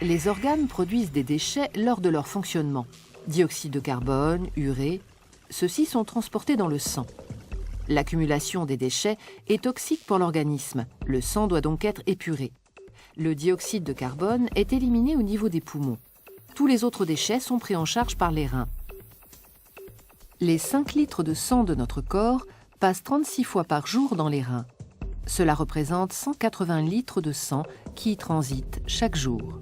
Les organes produisent des déchets lors de leur fonctionnement. Dioxyde de carbone, urée, ceux-ci sont transportés dans le sang. L'accumulation des déchets est toxique pour l'organisme. Le sang doit donc être épuré. Le dioxyde de carbone est éliminé au niveau des poumons. Tous les autres déchets sont pris en charge par les reins. Les 5 litres de sang de notre corps passent 36 fois par jour dans les reins. Cela représente 180 litres de sang qui y transitent chaque jour.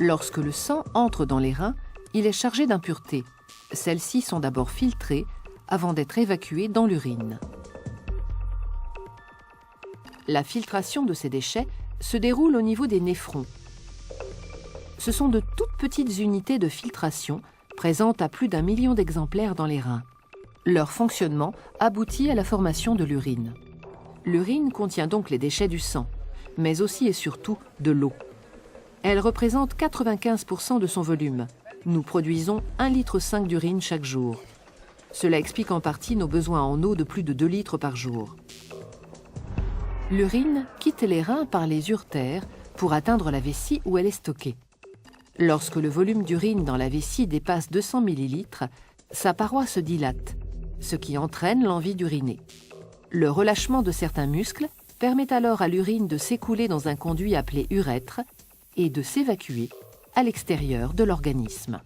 Lorsque le sang entre dans les reins, il est chargé d'impuretés. Celles-ci sont d'abord filtrées avant d'être évacuées dans l'urine. La filtration de ces déchets se déroule au niveau des néphrons. Ce sont de toutes petites unités de filtration présentes à plus d'1 million d'exemplaires dans les reins. Leur fonctionnement aboutit à la formation de l'urine. L'urine contient donc les déchets du sang, mais aussi et surtout de l'eau. Elle représente 95% de son volume. Nous produisons 1,5 litre d'urine chaque jour. Cela explique en partie nos besoins en eau de plus de 2 litres par jour. L'urine quitte les reins par les uretères pour atteindre la vessie où elle est stockée. Lorsque le volume d'urine dans la vessie dépasse 200 ml, sa paroi se dilate, ce qui entraîne l'envie d'uriner. Le relâchement de certains muscles permet alors à l'urine de s'écouler dans un conduit appelé urètre et de s'évacuer à l'extérieur de l'organisme.